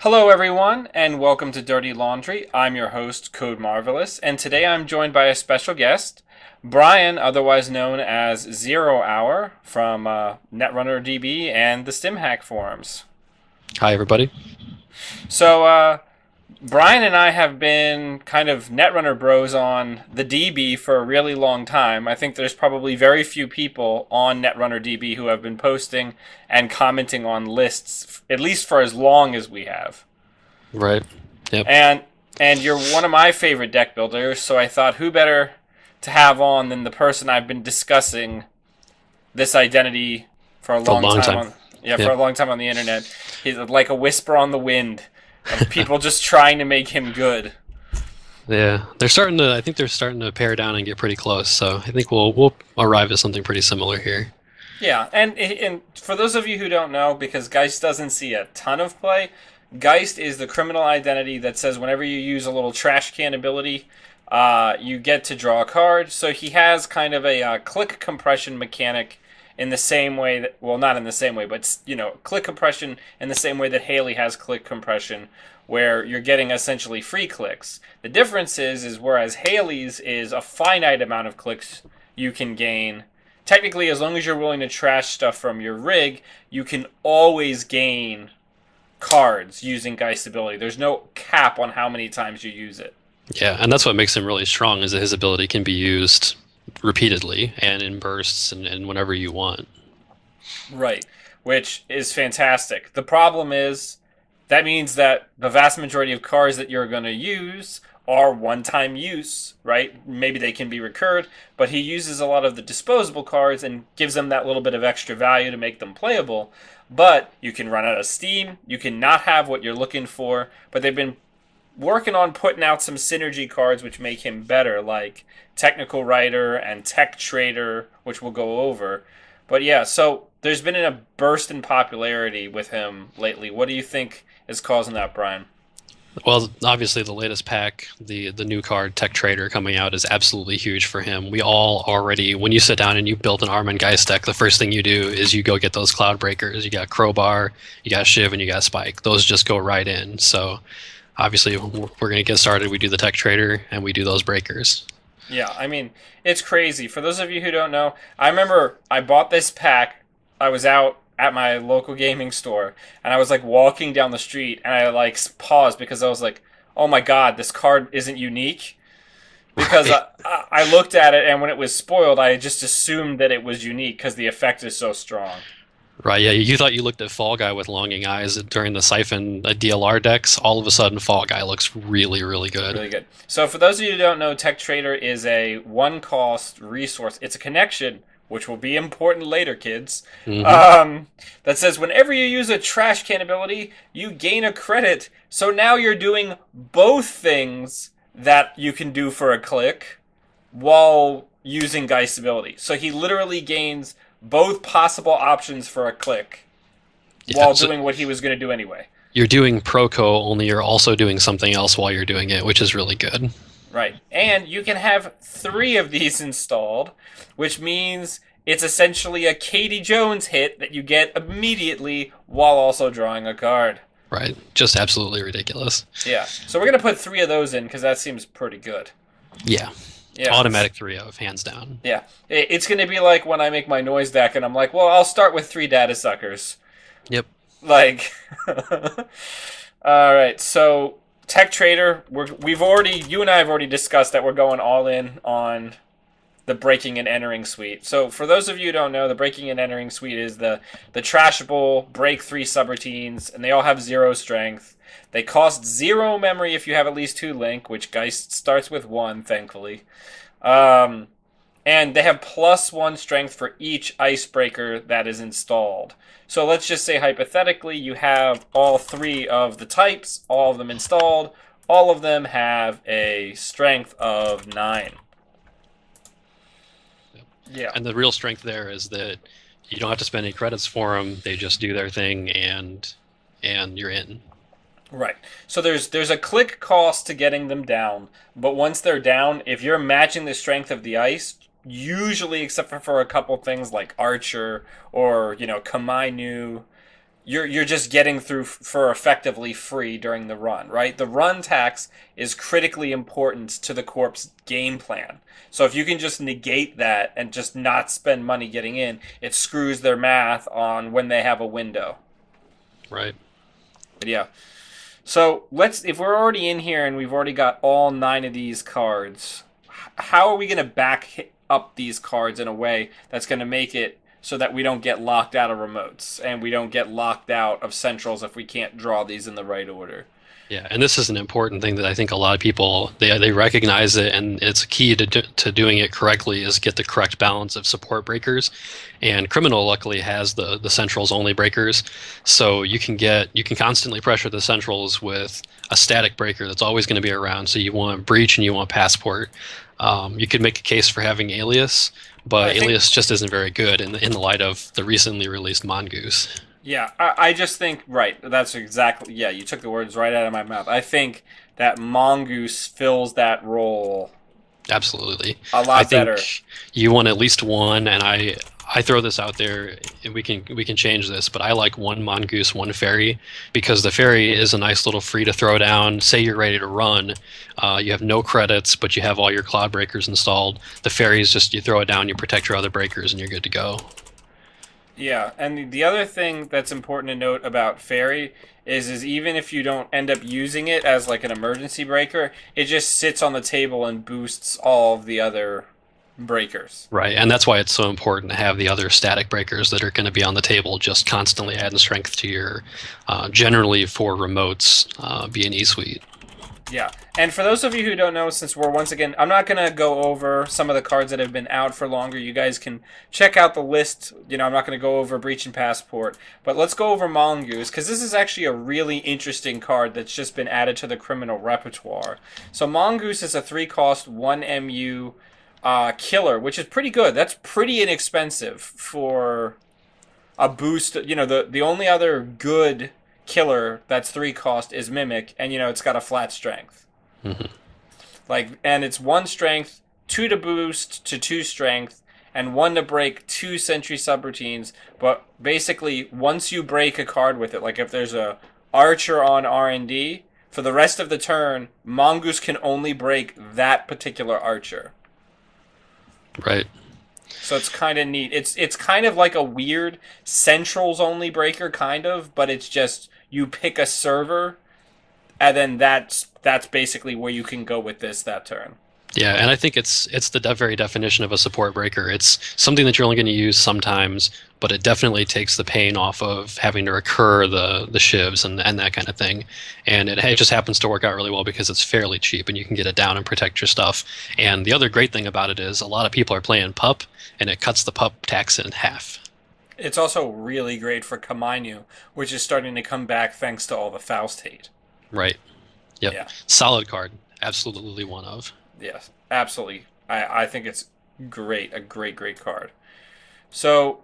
Hello, everyone, and welcome to Dirty Laundry. I'm your host, CodeMarvelous, and today I'm joined by a special guest, Brian, otherwise known as X3r0h0ur from NRDB and the Stimhack forums. Hi, everybody. So, Brian and I have been kind of Netrunner bros on the DB for a really long time. I think there's probably very few people on Netrunner DB who have been posting and commenting on lists, at least for as long as we have. Right. Yep. And you're one of my favorite deck builders, so I thought who better to have on than the person I've been discussing this identity for a long time. For a long time on the internet. He's like a whisper on the wind of people just trying to make him good. Yeah, I think they're starting to pare down and get pretty close. So I think we'll arrive at something pretty similar here. Yeah, and for those of you who don't know, because Geist doesn't see a ton of play, Geist is the criminal identity that says whenever you use a little trash can ability, you get to draw a card. So he has kind of a click compression mechanic in the same way that, well, not in the same way, but, click compression in the same way that Haley has click compression, where you're getting essentially free clicks. The difference is whereas Haley's is a finite amount of clicks you can gain, technically, as long as you're willing to trash stuff from your rig, you can always gain cards using Geist ability. There's no cap on how many times you use it. Yeah, and that's what makes him really strong, is that his ability can be used repeatedly and in bursts and whenever you want. Right, which is fantastic. The problem is that means that the vast majority of cards that you're going to use are one-time use, right? Maybe they can be recurred, but he uses a lot of the disposable cards and gives them that little bit of extra value to make them playable. But you can run out of steam, you can not have what you're looking for, but they've been working on putting out some synergy cards which make him better, like Technical Writer and Tech Trader, which we'll go over. But yeah, so there's been a burst in popularity with him lately. What do you think is causing that, Brian? Well, obviously the latest pack, the new card, Tech Trader, coming out is absolutely huge for him. We all already, when you sit down and you build an Arm and Geist deck, the first thing you do is you go get those Cloud Breakers. You got Crowbar, you got Shiv, and you got Spike. Those just go right in. So obviously we're going to get started. We do the Tech Trader, and we do those breakers. Yeah, I mean, it's crazy. For those of you who don't know, I remember I bought this pack. I was out at my local gaming store, and I was like walking down the street, and I like paused because I was like, oh my god, this card isn't unique. Because I looked at it, and when it was spoiled, I just assumed that it was unique because the effect is so strong. Right, yeah, you thought you looked at Fall Guy with longing eyes during the Siphon DLR decks. All of a sudden, Fall Guy looks really, really good. Really good. So for those of you who don't know, Tech Trader is a one-cost resource. It's a connection, which will be important later, kids, that says whenever you use a trash can ability, you gain a credit. So now you're doing both things that you can do for a click while using Geist ability. So he literally gains both possible options for a click while doing what he was going to do anyway. You're doing Proco, only you're also doing something else while you're doing it, which is really good. Right. And you can have 3 of these installed, which means it's essentially a Katie Jones hit that you get immediately while also drawing a card. Right. Just absolutely ridiculous. Yeah. So we're going to put 3 of those in because that seems pretty good. Yeah. Yeah. Automatic 3 of, hands down. Yeah. It's going to be like when I make my noise deck and I'm like, well, I'll start with 3 data suckers. Yep. Like, all right. So Tech Trader, you and I have already discussed that we're going all in on the Breaking and Entering suite. So for those of you who don't know, the Breaking and Entering suite is the trashable break 3 subroutines, and they all have 0 strength. They cost 0 memory if you have at least 2 link, which Geist starts with 1, thankfully. And they have +1 strength for each icebreaker that is installed. So let's just say hypothetically you have all 3 of the types, all of them installed. All of them have a strength of 9. Yeah. And the real strength there is that you don't have to spend any credits for them. They just do their thing, and you're in. Right. So there's a click cost to getting them down, but once they're down, if you're matching the strength of the ice, usually except for a couple things like Archer or, Kamainu, you're just getting through for effectively free during the run, right? The run tax is critically important to the corp's game plan. So if you can just negate that and just not spend money getting in, it screws their math on when they have a window. Right. But yeah. So if we're already in here and we've already got all 9 of these cards, how are we going to back up these cards in a way that's going to make it so that we don't get locked out of remotes and we don't get locked out of centrals if we can't draw these in the right order? Yeah, and this is an important thing that I think a lot of people they recognize it, and it's key to doing it correctly is get the correct balance of support breakers. And Criminal luckily has the centrals only breakers, so you can constantly pressure the centrals with a static breaker that's always going to be around. So you want Breach and you want Passport. You could make a case for having Alias, but Alias just isn't very good in the light of the recently released Mongoose. Yeah, I just think, right, that's exactly, yeah, you took the words right out of my mouth. I think that Mongoose fills that role Absolutely. a lot better. I think you want at least one, and I throw this out there, and we can change this, but I like one Mongoose, one Fairy, because the Fairy is a nice little free to throw down. Say you're ready to run, you have no credits, but you have all your cloud breakers installed. The Fairy is just, you throw it down, you protect your other breakers, and you're good to go. Yeah, and the other thing that's important to note about Fairy is even if you don't end up using it as like an emergency breaker, it just sits on the table and boosts all of the other breakers. Right, and that's why it's so important to have the other static breakers that are going to be on the table, just constantly adding strength to your, generally for remotes, be an E-Suite. Yeah, and for those of you who don't know, since we're once again, I'm not going to go over some of the cards that have been out for longer. You guys can check out the list. You know, I'm not going to go over Breach and Passport, but let's go over Mongoose, because this is actually a really interesting card that's just been added to the Criminal repertoire. So Mongoose is a 3-cost, 1 MU killer, which is pretty good. That's pretty inexpensive for a boost. You know, the only other good killer that's 3-cost is Mimic, and you know it's got a flat strength. Mm-hmm. And it's 1 strength, 2 to boost to 2 strength, and 1 to break 2 sentry subroutines. But basically, once you break a card with it, like if there's a Archer on R&D, for the rest of the turn, Mongoose can only break that particular Archer. Right. So it's kind of neat. It's kind of like a weird centrals only breaker, kind of, but it's just you pick a server, and then that's basically where you can go with that turn. Yeah, and I think it's the very definition of a support breaker. It's something that you're only going to use sometimes, but it definitely takes the pain off of having to recur the shivs and that kind of thing. And it just happens to work out really well because it's fairly cheap and you can get it down and protect your stuff. And the other great thing about it is a lot of people are playing pup, and it cuts the pup tax in half. It's also really great for Kamainu, which is starting to come back thanks to all the Faust hate. Right. Yep. Yeah. Solid card. Absolutely one of. Yes, absolutely. I think it's great. A great card. So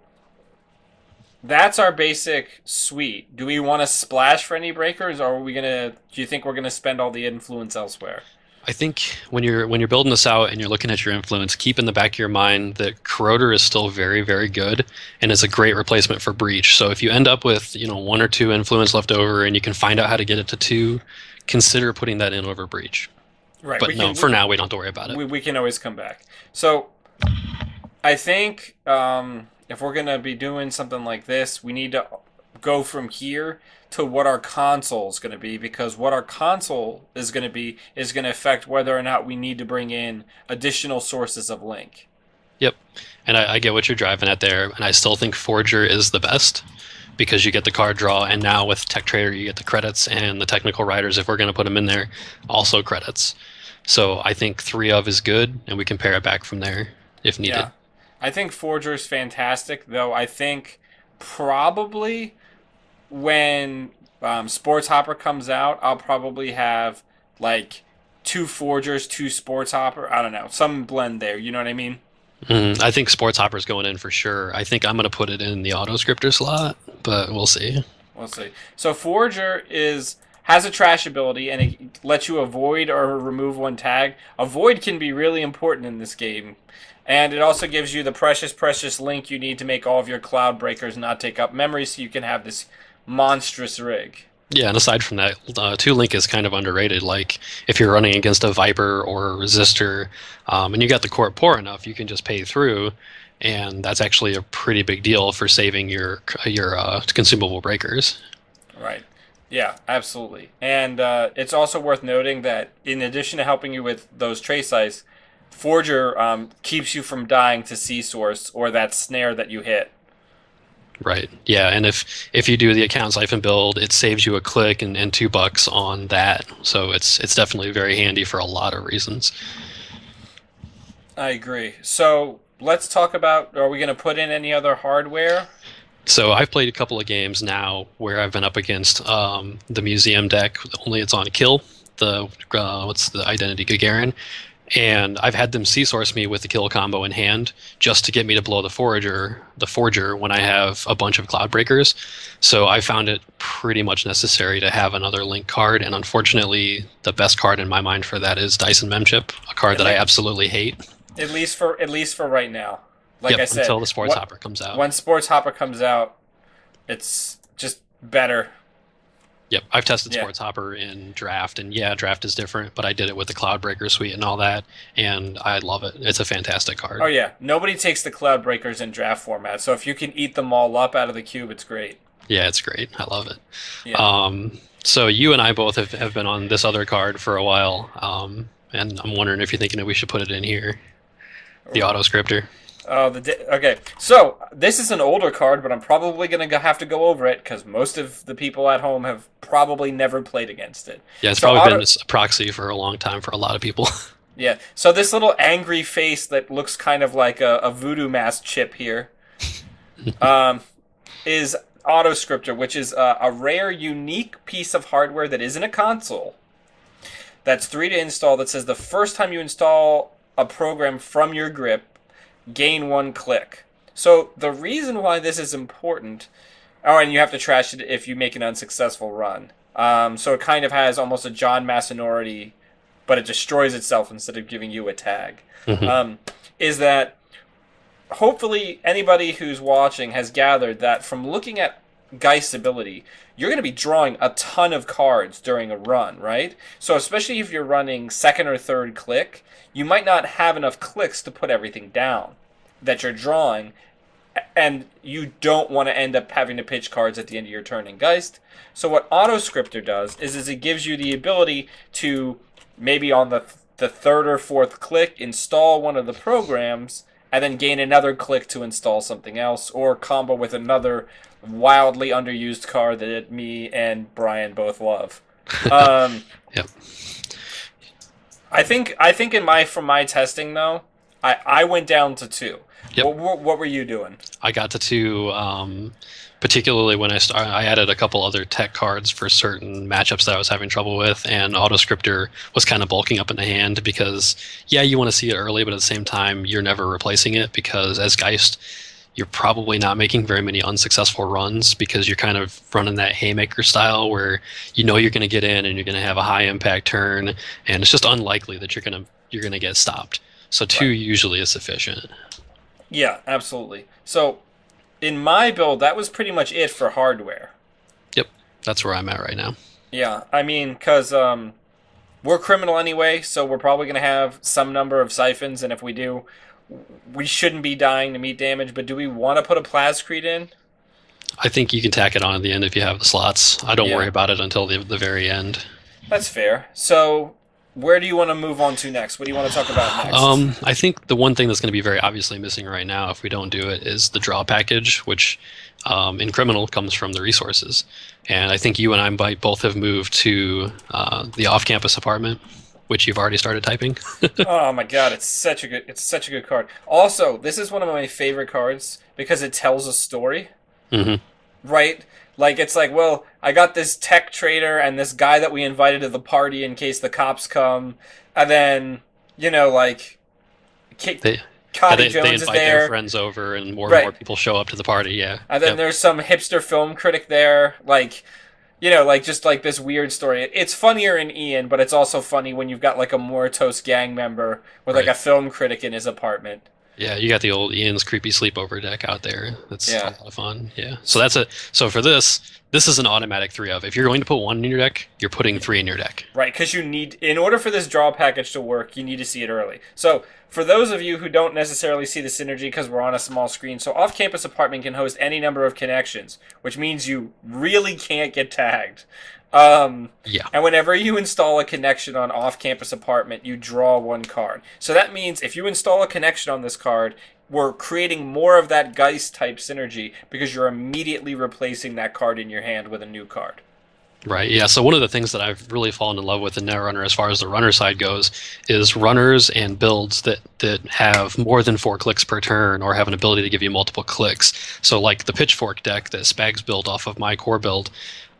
that's our basic suite. Do we want to splash for any breakers, or do you think we're gonna spend all the influence elsewhere? I think when you're building this out and you're looking at your influence, keep in the back of your mind that Corroder is still very, very good and is a great replacement for Breach. So if you end up with 1 or 2 influence left over and you can find out how to get it to 2, consider putting that in over Breach. Right. But for now, we don't have to worry about it. We can always come back. So I think if we're going to be doing something like this, we need to go from here to what our console is going to be, because what our console is going to be is going to affect whether or not we need to bring in additional sources of link. Yep. And I get what you're driving at there, and I still think Forger is the best because you get the card draw, and now with Tech Trader you get the credits, and the technical writers, if we're going to put them in there, also credits. So I think 3 of is good, and we can pair it back from there if needed. Yeah. I think Forger is fantastic, though I think probably when Sports Hopper comes out, I'll probably have like 2 Forgers, 2 Sports Hopper. I don't know, some blend there. You know what I mean? I think Sports Hopper's going in for sure. I think I'm going to put it in the auto scripter slot, but we'll see. We'll see. So Forger has a trash ability, and it lets you avoid or remove 1 tag. Avoid can be really important in this game. And it also gives you the precious link you need to make all of your cloud breakers not take up memory, so you can have this monstrous rig. Yeah, and aside from that, 2-link is kind of underrated. Like, if you're running against a Viper or a Resistor, and you got the core poor enough, you can just pay through, and that's actually a pretty big deal for saving your consumable breakers. Right. Yeah, absolutely. And it's also worth noting that in addition to helping you with those trace ice, Forger keeps you from dying to C-Source or that snare that you hit. Right. Yeah, and if you do the account Siphon build, it saves you a click and $2 on that. So it's definitely very handy for a lot of reasons. I agree. So let's talk about, are we going to put in any other hardware? So I've played a couple of games now where I've been up against the museum deck, only it's on kill, the what's the Identity Gagarin, and I've had them C-source me with the kill combo in hand just to get me to blow the Forger when I have a bunch of Cloud Breakers. So I found it pretty much necessary to have another Link card, and unfortunately the best card in my mind for that is Dyson Memchip, a card that I absolutely hate. At least for right now. Like I said, until the Sports Hopper comes out. When Sports Hopper comes out, it's just better. Yep, I've tested Sports Hopper in Draft, and yeah, Draft is different, but I did it with the Cloudbreaker suite and all that, and I love it. It's a fantastic card. Oh yeah, nobody takes the Cloudbreakers in Draft format, so if you can eat them all up out of the cube, it's great. Yeah, it's great. I love it. Yeah. So you and I both have been on this other card for a while, and I'm wondering if you're thinking that we should put it in here, the Auto Scripter. Okay, so this is an older card, but I'm probably going to have to go over it because most of the people at home have probably never played against it. Yeah, it's probably been a proxy for a long time for a lot of people. Yeah, so this little angry face that looks kind of like a voodoo mask chip here is Auto Scripter, which is a rare, unique piece of hardware that isn't a console. That's 3 to install, that says the first time you install a program from your grip, gain 1 click. So the reason why this is important, and you have to trash it if you make an unsuccessful run. So it kind of has almost a John Massonority, but it destroys itself instead of giving you a tag. Is that hopefully anybody who's watching has gathered that from looking at Geist's ability, you're going to be drawing a ton of cards during a run, right? So especially if you're running second or third click, you might not have enough clicks to put everything down that you're drawing, and you don't want to end up having to pitch cards at the end of your turn in Geist. So what Auto Scripter does is it gives you the ability to maybe on the third or fourth click install one of the programs and then gain another click to install something else, or combo with another wildly underused card that me and Brian both love. Yep. I think from my testing though, I went down to 2. Yep. What were you doing? I got to 2, particularly when I added a couple other tech cards for certain matchups that I was having trouble with, and Auto Scripter was kind of bulking up in the hand because, yeah, you want to see it early, but at the same time, you're never replacing it because as Geist, you're probably not making very many unsuccessful runs because you're kind of running that haymaker style where you know you're going to get in and you're going to have a high impact turn, and it's just unlikely that you're going to get stopped. So 2 usually is sufficient. Yeah, absolutely. So in my build, that was pretty much it for hardware. Yep, that's where I'm at right now. Yeah, I mean, because we're criminal anyway, so we're probably going to have some number of siphons, and if we do, we shouldn't be dying to meat damage, but do we want to put a Plascrete in? I think you can tack it on at the end if you have the slots. I don't worry about it until the very end. That's fair. So where do you want to move on to next? What do you want to talk about next? I think the one thing that's going to be very obviously missing right now if we don't do it is the draw package, which in Criminal comes from the resources. And I think you and I might both have moved to the off-campus apartment, which you've already started typing. Oh my god, it's such a good card. Also, this is one of my favorite cards because it tells a story. Right? Like, it's like, well, I got this tech trader and this guy that we invited to the party in case the cops come, and then, you know, like, Cotty Jones they is invite there. their friends over, and more people show up to the party, yeah. And then there's some hipster film critic there, like, you know, like, just like this weird story. It's funnier in Ian, but it's also funny when you've got, like, a Mortos gang member with, like, a film critic in his apartment. Yeah, you got the old Ian's creepy sleepover deck out there. That's a Yeah. lot of fun. Yeah. So for this is an automatic three of. If you're going to put one in your deck, you're putting three in your deck. Right, because in order for this draw package to work, you need to see it early. So, for those of you who don't necessarily see the synergy because we're on a small screen, so off-campus apartment can host any number of connections, which means you really can't get tagged. Yeah. And whenever you install a connection on off-campus apartment, you draw one card. So that means if you install a connection on this card, we're creating more of that Geist type synergy because you're immediately replacing that card in your hand with a new card. Right. Yeah. So one of the things that I've really fallen in love with in Netrunner, as far as the runner side goes, is runners and builds that have more than 4 clicks per turn or have an ability to give you multiple clicks. So like the Pitchfork deck that Spags built off of my core build,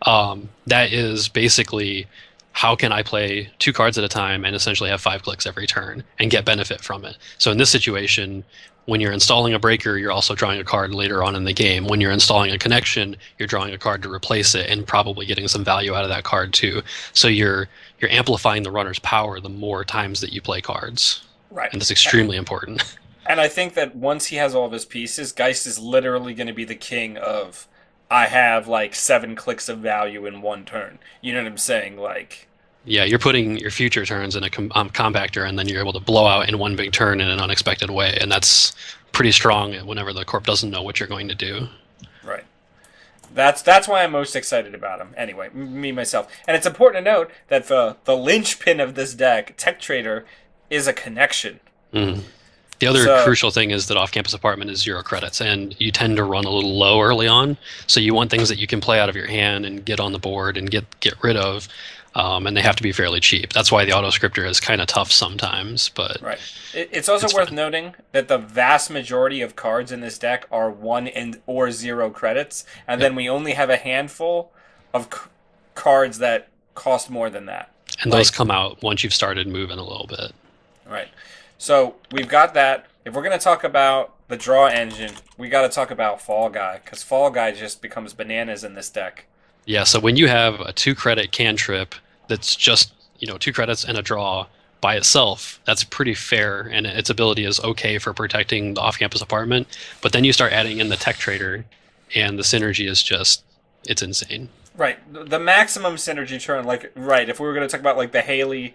that is basically how can I play 2 cards at a time and essentially have 5 clicks every turn and get benefit from it. So in this situation, when you're installing a breaker, you're also drawing a card later on in the game. When you're installing a connection, you're drawing a card to replace it and probably getting some value out of that card too. So you're amplifying the runner's power the more times that you play cards. Right. And that's extremely important. And I think that once he has all of his pieces, Geist is literally going to be the king of, I have like 7 clicks of value in one turn. You know what I'm saying? Like, Yeah, you're putting your future turns in a compactor, and then you're able to blow out in one big turn in an unexpected way, and that's pretty strong whenever the corp doesn't know what you're going to do. right. That's why I'm most excited about him. Anyway, me myself, and it's important to note that the linchpin of this deck, Tech Trader, is a connection. Mm. The other crucial thing is that off-campus apartment is 0 credits, and you tend to run a little low early on. So you want things that you can play out of your hand and get on the board and get rid of, and they have to be fairly cheap. That's why the auto scripter is kind of tough sometimes. But right, it's also worth noting that the vast majority of cards in this deck are 1 or 0 credits, and then we only have a handful of cards that cost more than that. And those come out once you've started moving a little bit. Right. So we've got that. If we're going to talk about the draw engine, we got to talk about Fall Guy, because Fall Guy just becomes bananas in this deck. Yeah, so when you have a 2-credit cantrip that's just 2 credits and a draw by itself, that's pretty fair, and its ability is okay for protecting the off-campus apartment. But then you start adding in the Tech Trader, and the synergy is it's insane. Right. The maximum synergy turn, if we were going to talk about like the Haley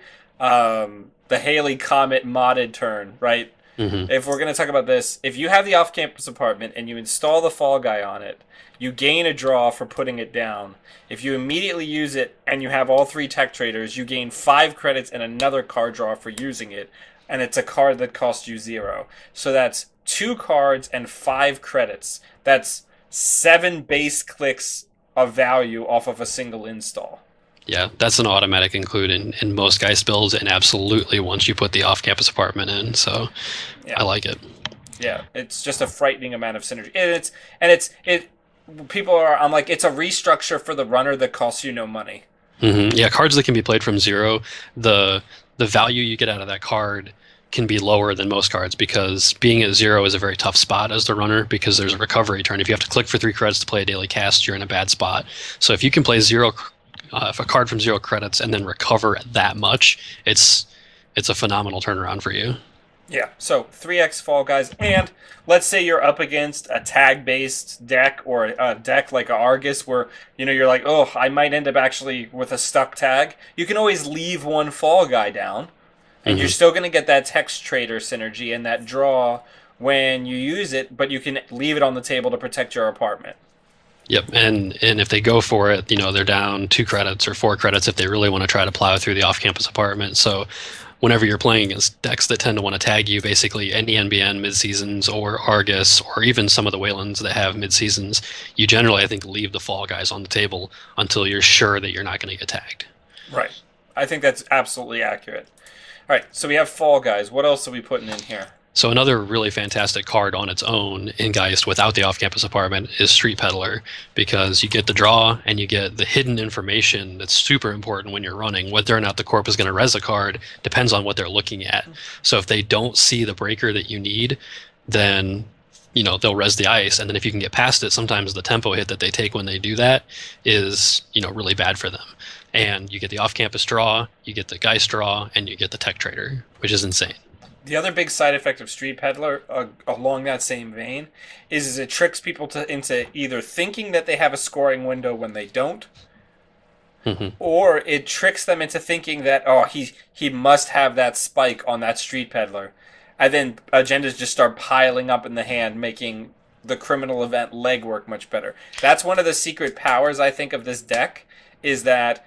Comet modded turn, right? Mm-hmm. If we're going to talk about this, if you have the off-campus apartment and you install the Fall Guy on it, you gain a draw for putting it down. If you immediately use it and you have all 3 Tech Traders, you gain 5 credits and another card draw for using it, and it's a card that costs you 0. So that's 2 cards and 5 credits. That's 7 base clicks of value off of a single install. Yeah, that's an automatic include in most Geist builds, and absolutely once you put the off-campus apartment in. So yeah. I like it. Yeah, it's just a frightening amount of synergy. I'm like, it's a restructure for the runner that costs you no money. Mm-hmm. Yeah, cards that can be played from 0, the value you get out of that card can be lower than most cards, because being at 0 is a very tough spot as the runner, because there's a recovery turn. If you have to click for 3 credits to play a daily cast, you're in a bad spot. So if you can play if a card from 0 credits and then recover that much, it's a phenomenal turnaround for you. Yeah, so 3x Fall Guys, and let's say you're up against a tag-based deck or a deck like a Argus where, you're like, oh, I might end up actually with a stuck tag. You can always leave one Fall Guy down, and you're still going to get that Text Trader synergy and that draw when you use it, but you can leave it on the table to protect your apartment. Yep, and if they go for it, they're down 2 credits or 4 credits if they really want to try to plow through the off-campus apartment. So whenever you're playing against decks that tend to want to tag you, basically any NBN mid-seasons or Argus or even some of the Waylands that have mid-seasons, you generally, I think, leave the Fall Guys on the table until you're sure that you're not going to get tagged. Right. I think that's absolutely accurate. All right, so we have Fall Guys. What else are we putting in here? So another really fantastic card on its own in Geist without the off-campus apartment is Street Peddler, because you get the draw and you get the hidden information that's super important when you're running. Whether or not the corp is going to res a card depends on what they're looking at. So if they don't see the breaker that you need, then they'll res the ice, and then if you can get past it, sometimes the tempo hit that they take when they do that is really bad for them. And you get the off-campus draw, you get the Geist draw, and you get the Tech Trader, which is insane. The other big side effect of Street Peddler, along that same vein, is it tricks people into either thinking that they have a scoring window when they don't, or it tricks them into thinking that he must have that spike on that Street Peddler, and then agendas just start piling up in the hand, making the criminal event legwork much better. That's one of the secret powers, I think, of this deck, is that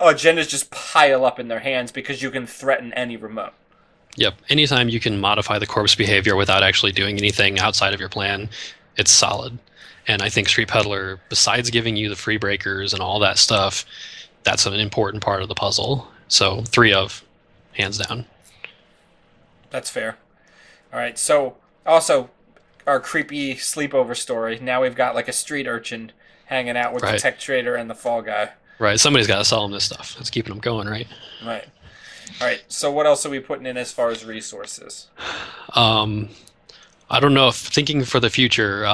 agendas just pile up in their hands because you can threaten any remote. Yep. Anytime you can modify the corpse behavior without actually doing anything outside of your plan, it's solid. And I think Street Peddler, besides giving you the free breakers and all that stuff, that's an important part of the puzzle. So 3 of, hands down. That's fair. All right. So also our creepy sleepover story. Now we've got like a street urchin hanging out with the tech trader and the fall guy. Right. Somebody's got to sell them this stuff. That's keeping them going, right? Right. All right. So what else are we putting in as far as resources? I don't know if thinking for the future,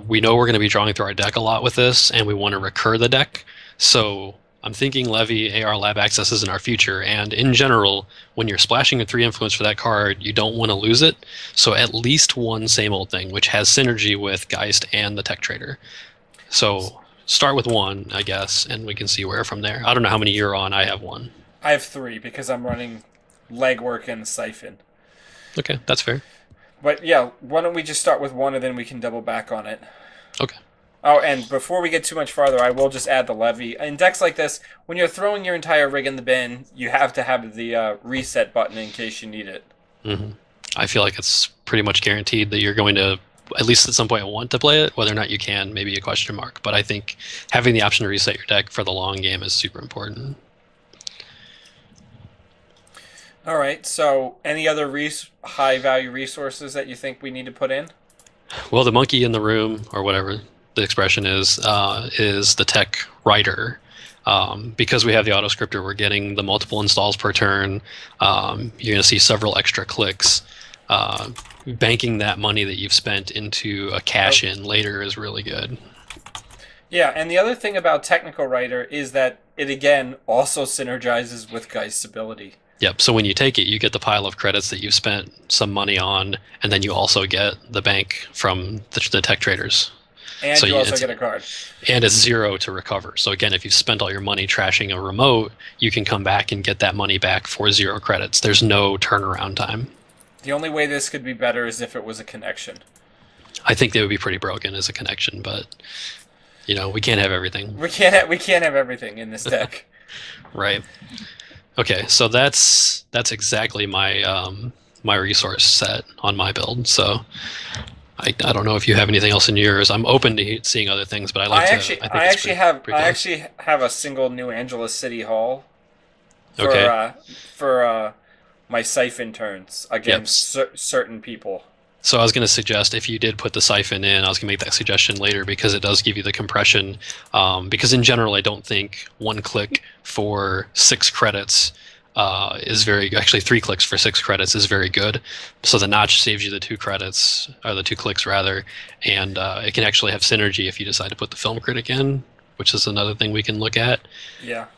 we know we're going to be drawing through our deck a lot with this, and we want to recur the deck. So I'm thinking Levy, AR Lab Access in our future, and in general, when you're splashing a 3 influence for that card, you don't want to lose it. So at least one same old thing, which has synergy with Geist and the Tech Trader. So start with 1, I guess, and we can see where from there. I don't know how many you're on. I have 1. I have 3 because I'm running legwork and Siphon. Okay, that's fair. But yeah, why don't we just start with 1 and then we can double back on it. Okay. Oh, and before we get too much farther, I will just add the Levy. In decks like this, when you're throwing your entire rig in the bin, you have to have the reset button in case you need it. I feel like it's pretty much guaranteed that you're going to, at least at some point, want to play it. Whether or not you can, maybe a question mark. But I think having the option to reset your deck for the long game is super important. All right, so any other high-value resources that you think we need to put in? Well, the monkey in the room, or whatever the expression is the tech writer. Because we have the auto-scripter, we're getting the multiple installs per turn. You're going to see several extra clicks. Banking that money that you've spent into a cash-in later is really good. Yeah, and the other thing about Technical Writer is that it, again, also synergizes with Geist's ability. Yep, so when you take it, you get the pile of credits that you've spent some money on, and then you also get the bank from the tech traders. And so you also get a card. And it's 0 to recover. So again, if you've spent all your money trashing a remote, you can come back and get that money back for 0 credits. There's no turnaround time. The only way this could be better is if it was a connection. I think they would be pretty broken as a connection, but you know, we can't have everything. We can't have everything in this deck. Right. Okay, so that's exactly my my resource set on my build. So I don't know if you have anything else in yours. I'm open to seeing other things, but I actually have a single New Angeles City Hall for my Siphon turns against certain people. So I was going to suggest if you did put the Siphon in, I was going to make that suggestion later because it does give you the compression. Because in general, I don't think 1 click for 6 credits is very, actually 3 clicks for 6 credits is very good. So the notch saves you the 2 credits, or the 2 clicks rather, and it can actually have synergy if you decide to put the film critic in, which is another thing we can look at. Yeah.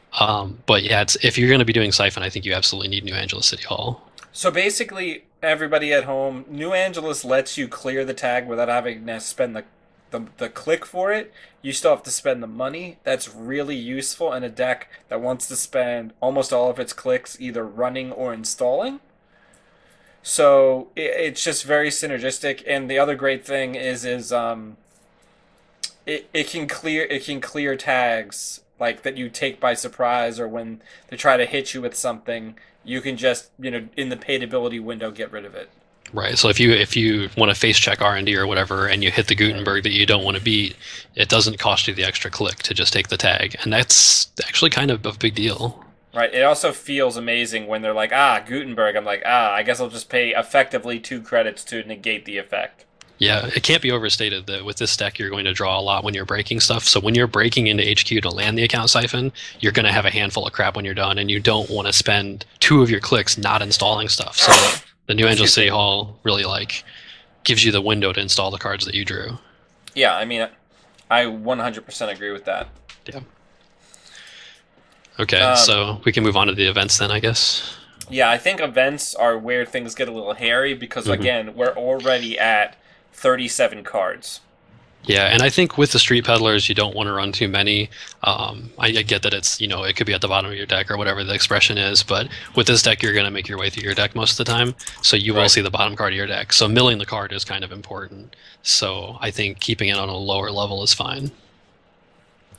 But yeah, if you're going to be doing Siphon, I think you absolutely need New Angeles City Hall. So basically, everybody at home, New Angeles lets you clear the tag without having to spend the click for it. You still have to spend the money. That's really useful in a deck that wants to spend almost all of its clicks either running or installing. So it's just very synergistic. And the other great thing is it can clear tags like that you take by surprise, or when they try to hit you with something, you can just, in the paid ability window, get rid of it. Right. So if you want to face check R&D or whatever, and you hit the Gutenberg that you don't want to beat, it doesn't cost you the extra click to just take the tag, and that's actually kind of a big deal. Right. It also feels amazing when they're like, Gutenberg. I'm like, I guess I'll just pay effectively 2 credits to negate the effect. Yeah, it can't be overstated that with this deck, you're going to draw a lot when you're breaking stuff. So when you're breaking into HQ to land the account Siphon, you're going to have a handful of crap when you're done, and you don't want to spend 2 of your clicks not installing stuff. So the New Angeles City Hall really gives you the window to install the cards that you drew. Yeah, I mean, I 100% agree with that. Yeah. Okay, so we can move on to the events then, I guess. Yeah, I think events are where things get a little hairy because, Hmm. again, we're already at 37 cards. Yeah, and I think with the street peddlers, you don't want to run too many. I get that it's, it could be at the bottom of your deck or whatever the expression is, but with this deck, you're going to make your way through your deck most of the time, so you will Right. see the bottom card of your deck. So milling the card is kind of important. So I think keeping it on a lower level is fine.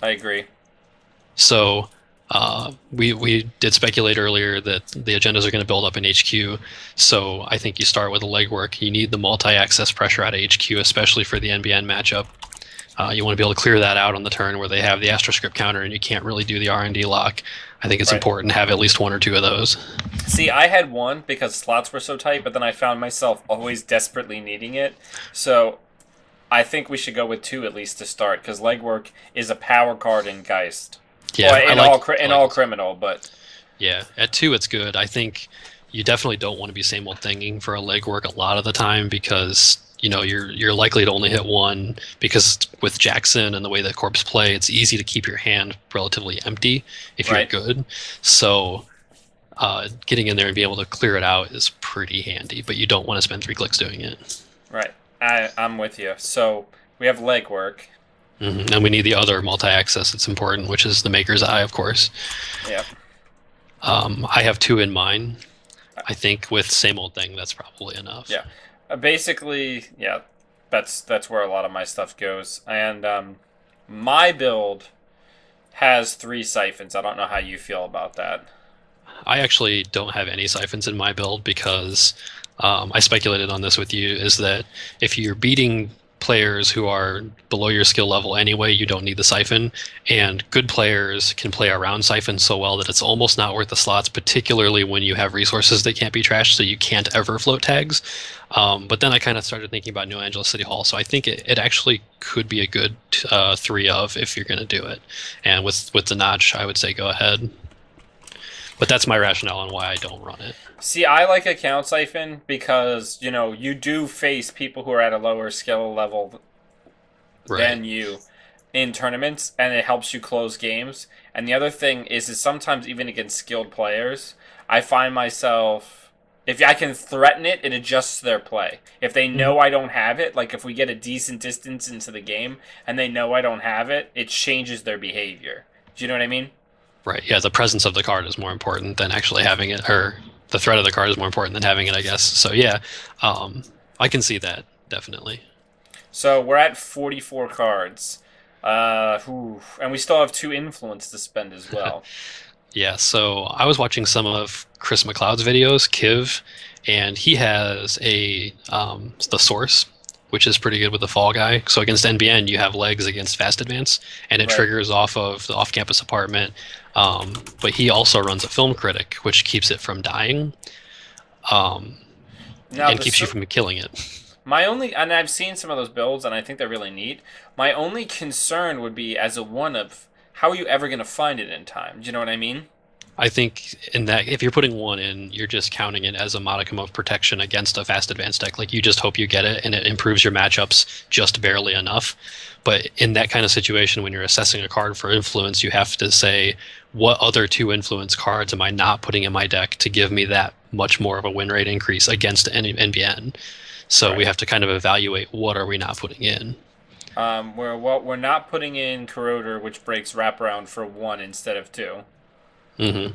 I agree. So we did speculate earlier that the agendas are going to build up in HQ. So I think you start with the legwork. You need the multi-access pressure out of HQ, especially for the NBN matchup. You want to be able to clear that out on the turn where they have the AstroScript counter and you can't really do the R&D lock. I think it's Right. important to have at least one or two of those. See, I had one because slots were so tight, but then I found myself always desperately needing it. So I think we should go with two at least to start because legwork is a power card in Geist. Yeah, Well, I in like all criminal, but Yeah, at two it's good. I think you definitely don't want to be same old thinging for a legwork a lot of the time because you're likely to only hit one because with Jackson and the way that corps play, it's easy to keep your hand relatively empty if you're right, good. So getting in there and being able to clear it out is pretty handy, but you don't want to spend 3 clicks doing it. right. I'm with you. So we have legwork. And we need the other multi-access that's important, which is the Maker's Eye, of course. Yeah. I have two in mind. I think with same old thing, that's probably enough. Yeah. Basically, yeah, that's where a lot of my stuff goes. And my build has 3 siphons. I don't know how you feel about that. I actually don't have any siphons in my build because I speculated on this with you, is that if you're beating players who are below your skill level anyway, you don't need the siphon. And good players can play around siphon so well that it's almost not worth the slots, particularly when you have resources that can't be trashed, so you can't ever float tags. But then I kind of started thinking about New Angeles City Hall, so I think it actually could be a good 3 of if you're going to do it. And with the notch, I would say go ahead. But that's my rationale on why I don't run it. See, I like account siphon because, you do face people who are at a lower skill level Right. than you in tournaments, and it helps you close games. And the other thing is sometimes even against skilled players, I find myself, if I can threaten it, it adjusts their play. If they know I don't have it, like if we get a decent distance into the game and they know I don't have it, it changes their behavior. Do you know what I mean? Right. Yeah, the presence of the card is more important than actually having it, or the threat of the card is more important than having it, I guess. So yeah, I can see that definitely. So we're at 44 cards. And we still have 2 influence to spend as well. Yeah. So I was watching some of Chris McLeod's videos, Kiv, and he has the source, which is pretty good with the fall guy. So against NBN, you have legs against fast advance, and it Right. triggers off of the off-campus apartment. But he also runs a film critic, which keeps it from dying. Now, And keeps you from killing it. and I've seen some of those builds, and I think they're really neat. My only concern would be as a one of, how are you ever going to find it in time? Do you know what I mean? I think in that if you're putting one in, you're just counting it as a modicum of protection against a fast advanced deck. Like you just hope you get it and it improves your matchups just barely enough. But in that kind of situation, when you're assessing a card for influence, you have to say, what other 2 influence cards am I not putting in my deck to give me that much more of a win rate increase against NBN? So Right. we have to kind of evaluate what are we not putting in. We're not putting in Corroder, which breaks wraparound for 1 instead of 2. Hmm.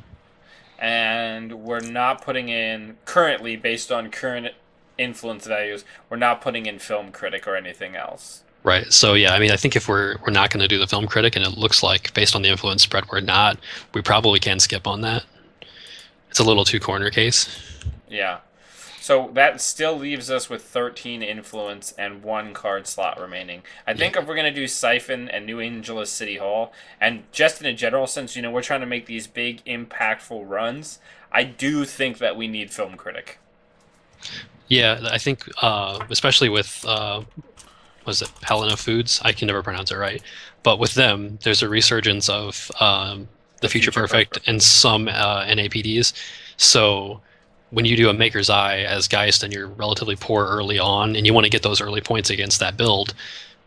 And we're not putting in, currently, based on current influence values, we're not putting in Film Critic or anything else. Right. So yeah, I mean, I think if we're not going to do the film critic, and it looks like based on the influence spread, we're not. We probably can skip on that. It's a little too corner case. Yeah. So that still leaves us with 13 influence and 1 card slot remaining. I think if we're going to do Siphon and New Angeles City Hall, and just in a general sense, we're trying to make these big, impactful runs, I do think that we need Film Critic. Yeah, I think especially with was it Helena Foods? I can never pronounce it right, but with them, there's a resurgence of the Future Perfect and some NAPDs. So when you do a Maker's Eye as Geist and you're relatively poor early on, and you want to get those early points against that build,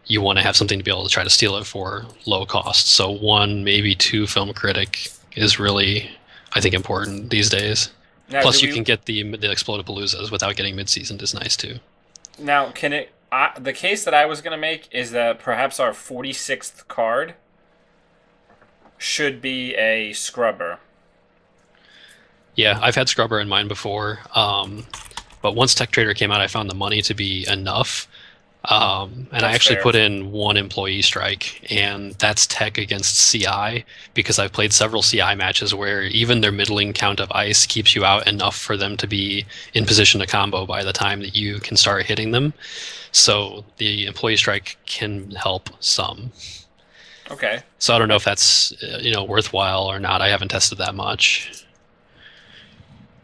you want to have something to be able to try to steal it for low cost. So 1, maybe 2 film critic is really, I think, important these days. Now, Plus, you can get the Explodapaloozas without getting mid-seasoned is nice too. Now, can it? The case that I was going to make is that perhaps our 46th card should be a scrubber. Yeah, I've had scrubber in mine before, but once Tech Trader came out, I found the money to be enough. And I actually put in one employee strike, and that's tech against CI, because I've played several CI matches where even their middling count of ice keeps you out enough for them to be in position to combo by the time that you can start hitting them. So the employee strike can help some. Okay. So I don't know if that's worthwhile or not. I haven't tested that much.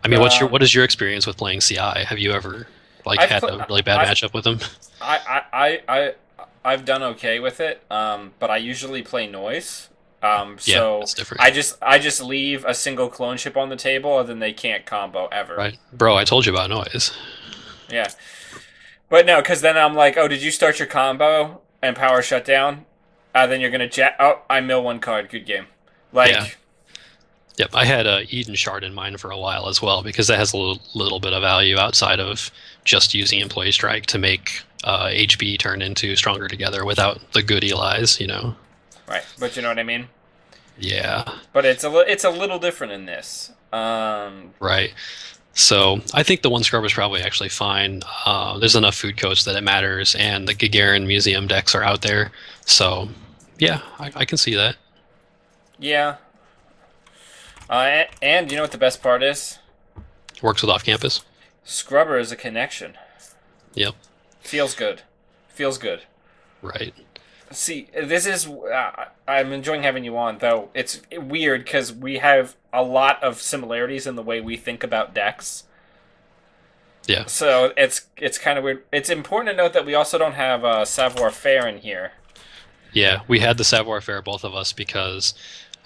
I mean, what is your experience with playing CI? Have you ever had a really bad matchup with them? I've done okay with it, but I usually play noise. So that's different. I just leave a single clone ship on the table, and then they can't combo ever. Right, bro. I told you about noise. Yeah, but no, because then I'm like, oh, did you start your combo and power shutdown? Then you're gonna I mill one card. Good game. Yeah. Yep, I had Eden Shard in mind for a while as well, because that has a little bit of value outside of just using Employee Strike to make HB turn into Stronger Together without the good Eli's, Right, but you know what I mean? Yeah. But it's a little different in this. Right. So I think the one scrub is probably actually fine. There's enough food codes that it matters, and the Gagarin Museum decks are out there. So, yeah, I can see that. Yeah. And you know what the best part is? Works with off-campus. Scrubber is a connection. Yep. Feels good. Feels good. Right. See, this is... I'm enjoying having you on, though. It's weird, because we have a lot of similarities in the way we think about decks. Yeah. So it's kind of weird. It's important to note that we also don't have Savoir Faire in here. Yeah, we had the Savoir Faire, both of us, because...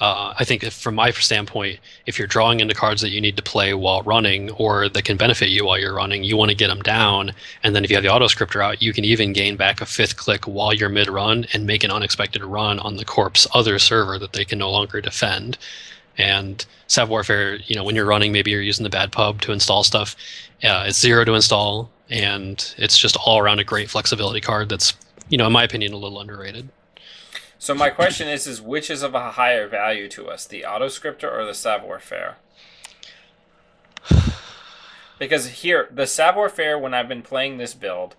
I think from my standpoint, if you're drawing into cards that you need to play while running or that can benefit you while you're running, you want to get them down. And then if you have the auto-scripter out, you can even gain back a 5th click while you're mid-run and make an unexpected run on the corp's other server that they can no longer defend. And Savoir Faire, when you're running, maybe you're using the bad pub to install stuff. It's 0 to install, and it's just all around a great flexibility card that's, in my opinion, a little underrated. So my question is which is of a higher value to us, the auto-scripter or the Savoir Faire? Because here, the Savoir Faire, when I've been playing this build,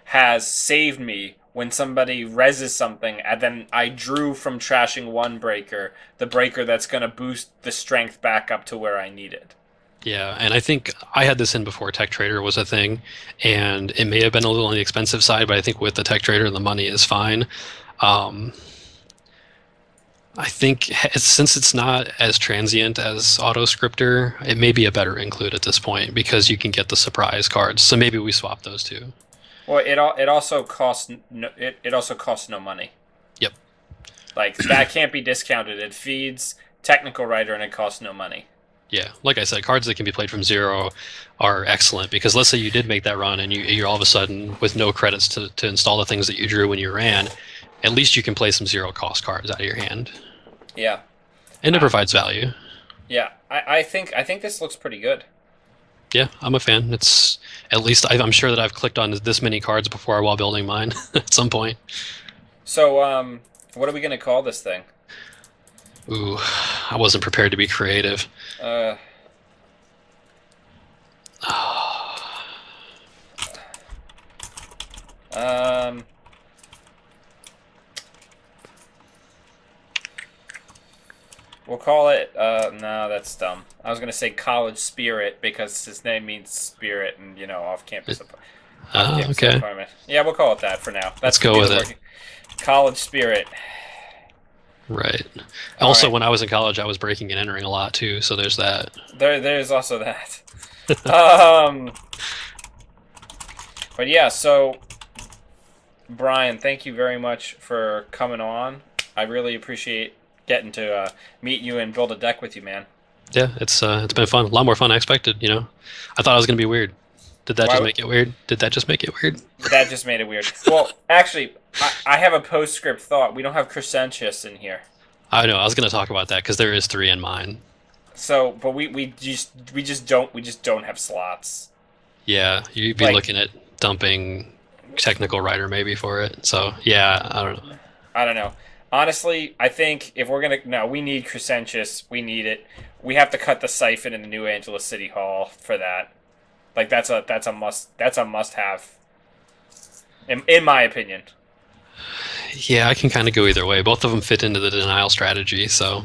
has saved me when somebody reses something, and then I drew from trashing one breaker, the breaker that's going to boost the strength back up to where I need it. Yeah, and I think I had this in before Tech Trader was a thing, and it may have been a little on the expensive side, but I think with the Tech Trader, the money is fine. I think since it's not as transient as auto-scripter, it may be a better include at this point because you can get the surprise cards. So maybe we swap those two. Well, it also costs no money. Yep. Like that can't be discounted. It feeds Technical Writer and it costs no money. Yeah, like I said, cards that can be played from 0 are excellent because let's say you did make that run and you're all of a sudden with no credits to install the things that you drew when you ran. At least you can play some 0 cost cards out of your hand. Yeah. And it provides value. Yeah, I think this looks pretty good. Yeah, I'm a fan. It's at least I'm sure that I've clicked on this many cards before while building mine at some point. So, what are we going to call this thing? Ooh, I wasn't prepared to be creative. We'll call it, no, that's dumb. I was going to say College Spirit because his name means spirit and, off-campus okay. apartment. Yeah, we'll call it that for now. Let's go with it. College Spirit. Right. Also, when I was in college, I was breaking and entering a lot, too, so there's that. There's also that. But yeah, so, Brian, thank you very much for coming on. I really appreciate getting to meet you and build a deck with you, man. Yeah, it's been fun. A lot more fun than I expected, I thought it was going to be weird. Did that just make it weird? Did that just make it weird? That just made it weird. Well, actually, I have a postscript thought. We don't have Crescentius in here. I know. I was going to talk about that because there is 3 in mine. So, but we just don't have slots. Yeah, you'd be Like, looking at dumping technical writer maybe for it. So yeah, I don't know. I don't know. Honestly, I think if we're gonna no, we need Crescentius. We need it. We have to cut the Siphon in the New Angeles City Hall for that. Like that's a must have. In my opinion. Yeah, I can kind of go either way. Both of them fit into the denial strategy, so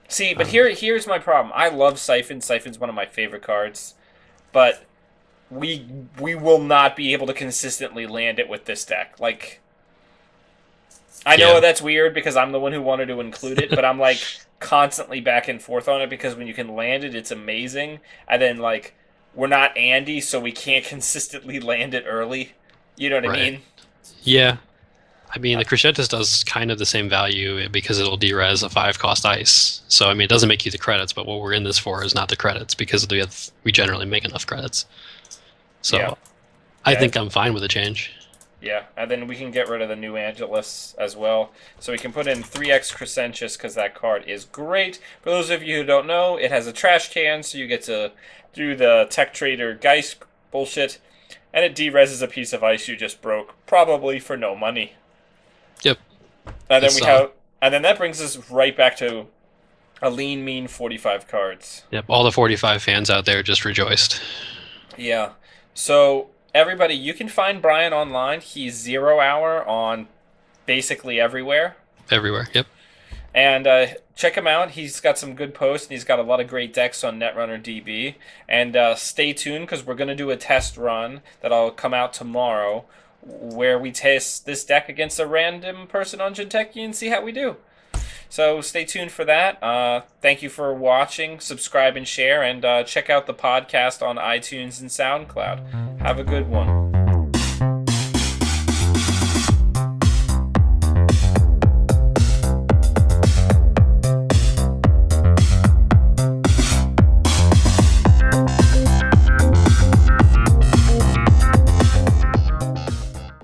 See, but here's my problem. I love Siphon. Siphon's one of my favorite cards, but we will not be able to consistently land it with this deck. Like, I know yeah, that's weird because I'm the one who wanted to include it, but I'm like constantly back and forth on it because when you can land it, it's amazing. And then like we're not Andy, so we can't consistently land it early. You know what I right. mean? Yeah, I mean the Crescentus does kind of the same value because it'll derez a 5 cost ice. So I mean it doesn't make you the credits, but what we're in this for is not the credits because we generally make enough credits. So Yeah. I Yeah. think I'm fine with the change. Yeah, and then we can get rid of the New Angeles as well. So we can put in 3x Crescentius because that card is great. For those of you who don't know, it has a trash can, so you get to do the Tech Trader Geist bullshit, and it dereses a piece of ice you just broke, probably for no money. Yep. And then It's, and then that brings us right back to a lean, mean 45 cards. Yep. All the 45 fans out there just rejoiced. Yeah. So everybody, you can find Brian online. He's 0 hour on basically everywhere. Everywhere. Yep. And check him out. He's got some good posts, and he's got a lot of great decks on NetRunnerDB. And stay tuned because we're going to do a test run that'll come out tomorrow where we test this deck against a random person on Jinteki and see how we do. So stay tuned for that. Thank you for watching. Subscribe and share, and check out the podcast on iTunes and SoundCloud. Have a good one.